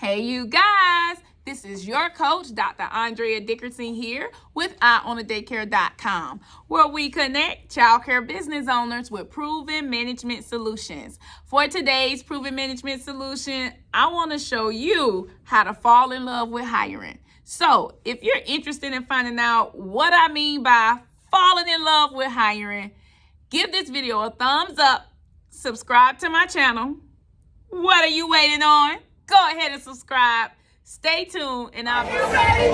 Hey, you guys, this is your coach, Dr. Andrea Dickerson here with EyeOnTheDaycare.com, where we connect childcare business owners with proven management solutions. For today's proven management solution, I want to show you how to fall in love with hiring. So if you're interested in finding out what I mean by falling in love with hiring, give this video a thumbs up, subscribe to my channel. What are you waiting on? Go ahead and subscribe. Stay tuned, and I'll be ready.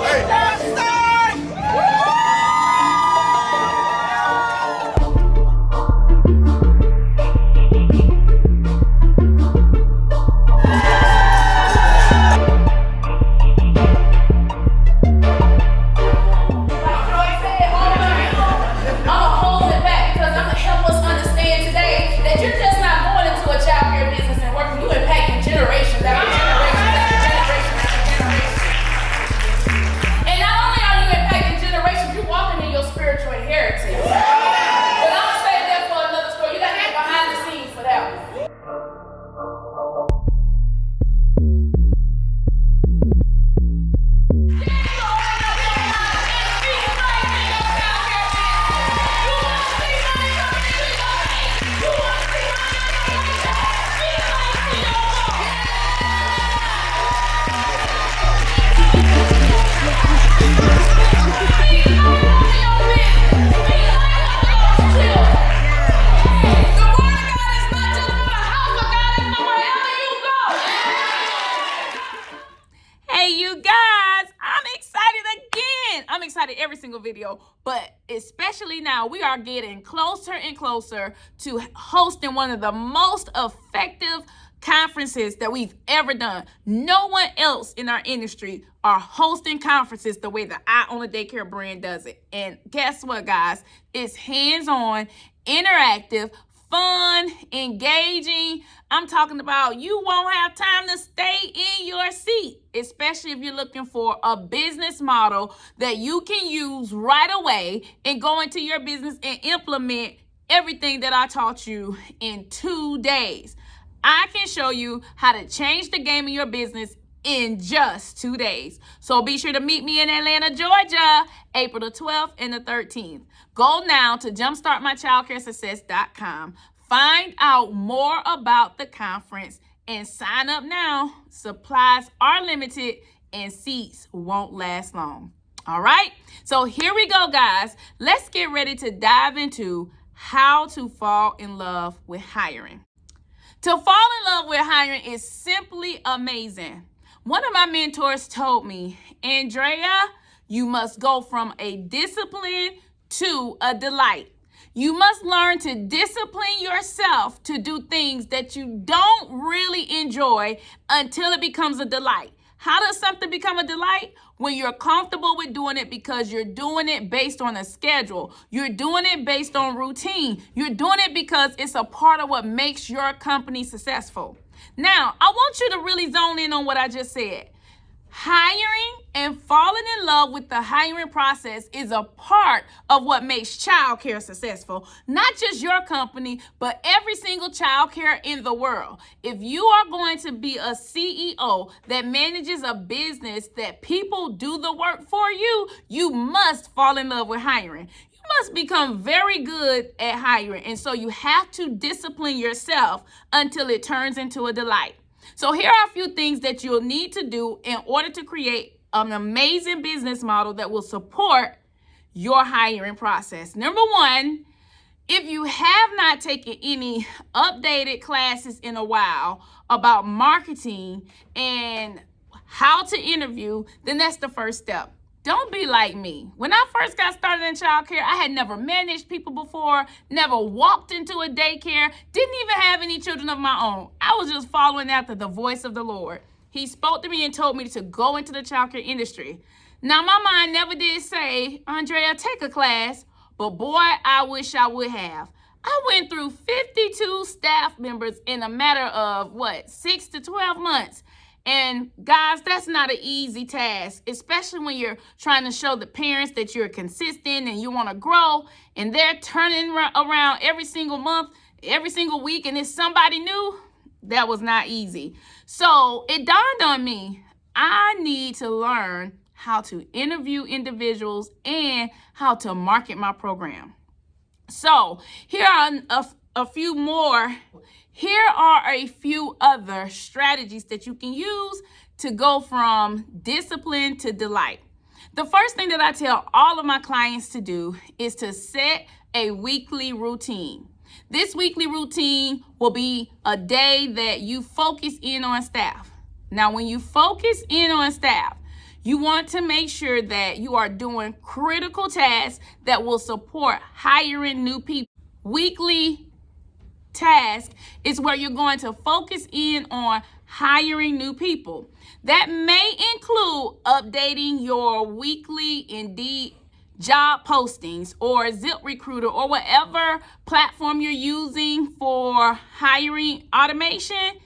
I'm excited every single video, but especially now we are getting closer and closer to hosting one of the most effective conferences that we've ever done. No one else in our industry are hosting conferences the way that Eye on the Daycare brand does it. And guess what, guys? It's hands-on, interactive, fun, engaging. I'm talking about you won't have time to stay in your seat, especially if you're looking for a business model that you can use right away and go into your business and implement everything that I taught you in 2 days. I can show you how to change the game of your business in just 2 days. So be sure to meet me in Atlanta, Georgia, April the 12th and the 13th. Go now to jumpstartmychildcaresuccess.com. Find out more about the conference and sign up now. Supplies are limited and seats won't last long. All right, so here we go, guys. Let's get ready to dive into how to fall in love with hiring. To fall in love with hiring is simply amazing. One of my mentors told me, Andrea, you must go from a discipline to a delight. You must learn to discipline yourself to do things that you don't really enjoy until it becomes a delight. How does something become a delight? When you're comfortable with doing it because you're doing it based on a schedule. You're doing it based on routine. You're doing it because it's a part of what makes your company successful. Now, I want you to really zone in on what I just said. Hiring and falling in love with the hiring process is a part of what makes childcare successful. Not just your company, but every single childcare in the world. If you are going to be a CEO that manages a business that people do the work for you, you must fall in love with hiring. You must become very good at hiring. And so you have to discipline yourself until it turns into a delight. So here are a few things that you'll need to do in order to create an amazing business model that will support your hiring process. Number one, if you have not taken any updated classes in a while about marketing and how to interview, then that's the first step. Don't be like me. When I first got started in childcare, I had never managed people before, never walked into a daycare, didn't even have any children of my own. I was just following after the voice of the Lord. He spoke to me and told me to go into the childcare industry. Now, my mind never did say, Andrea, take a class, but boy, I wish I would have. I went through 52 staff members in a matter of, 6 to 12 months. And guys, that's not an easy task, especially when you're trying to show the parents that you're consistent and you want to grow, and they're turning around every single month, every single week, and it's somebody new. That was not easy. So it dawned on me, I need to learn how to interview individuals and how to market my program. So here are a few more. Here are a few other strategies that you can use to go from discipline to delight. The first thing that I tell all of my clients to do is to set a weekly routine. This weekly routine will be a day that you focus in on staff. Now, when you focus in on staff, you want to make sure that you are doing critical tasks that will support hiring new people. Weekly task is where you're going to focus in on hiring new people. That may include updating your weekly Indeed job postings or ZipRecruiter or whatever platform you're using for hiring automation.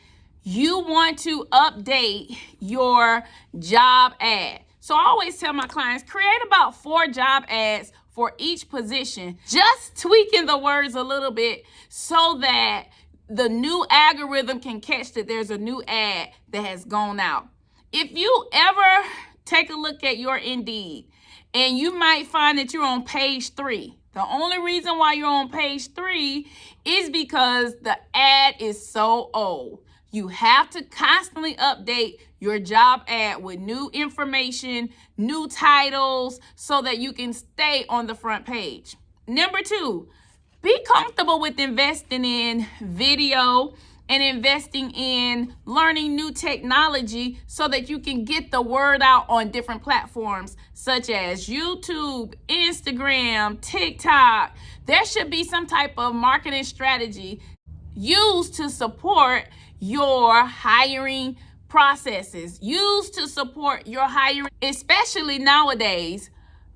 You want to update your job ad. So I always tell my clients, create about 4 job ads for each position, just tweaking the words a little bit so that the new algorithm can catch that there's a new ad that has gone out. If you ever take a look at your Indeed, and you might find that you're on page 3. The only reason why you're on page 3 is because the ad is so old. You have to constantly update your job ad with new information, new titles, so that you can stay on the front page. Number 2, be comfortable with investing in video and investing in learning new technology so that you can get the word out on different platforms such as YouTube, Instagram, TikTok. There should be some type of marketing strategy used to support your hiring processes, used to support your hiring, especially nowadays.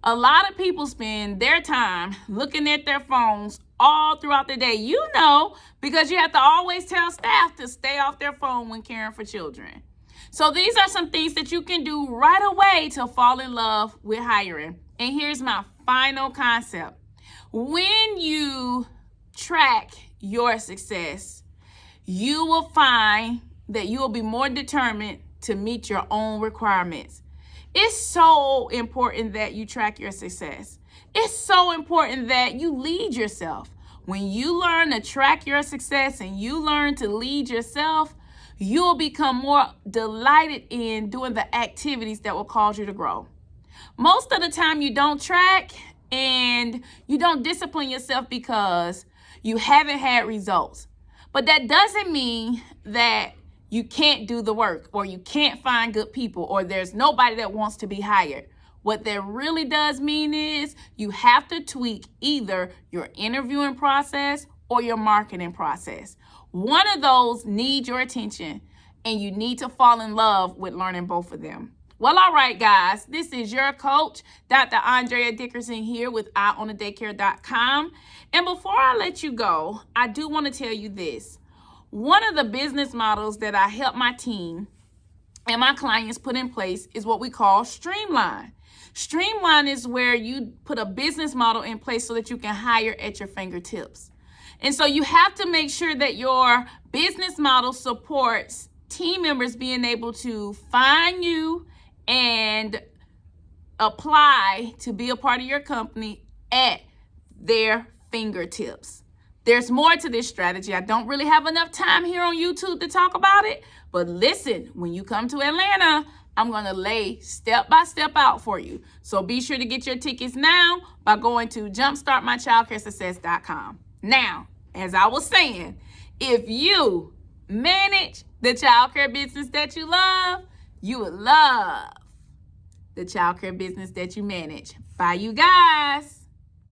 A lot of people spend their time looking at their phones all throughout the day. You know, because you have to always tell staff to stay off their phone when caring for children. So these are some things that you can do right away to fall in love with hiring. And here's my final concept. When you track your success, you will find that you will be more determined to meet your own requirements. It's so important that you track your success. It's so important that you lead yourself. When you learn to track your success and you learn to lead yourself, you'll become more delighted in doing the activities that will cause you to grow. Most of the time you don't track and you don't discipline yourself because you haven't had results. But that doesn't mean that you can't do the work or you can't find good people or there's nobody that wants to be hired. What that really does mean is you have to tweak either your interviewing process or your marketing process. One of those needs your attention and you need to fall in love with learning both of them. Well, all right, guys, this is your coach, Dr. Andrea Dickerson here with EyeOnTheDaycare.com. And before I let you go, I do want to tell you this. One of the business models that I help my team and my clients put in place is what we call Streamline. Streamline is where you put a business model in place so that you can hire at your fingertips. And so you have to make sure that your business model supports team members being able to find you and apply to be a part of your company at their fingertips. There's more to this strategy. I don't really have enough time here on YouTube to talk about it, but listen, when you come to Atlanta, I'm going to lay step by step out for you. So be sure to get your tickets now by going to jumpstartmychildcaresuccess.com. Now, as I was saying, if you manage the childcare business that you love, you would love the childcare business that you manage. Bye, you guys.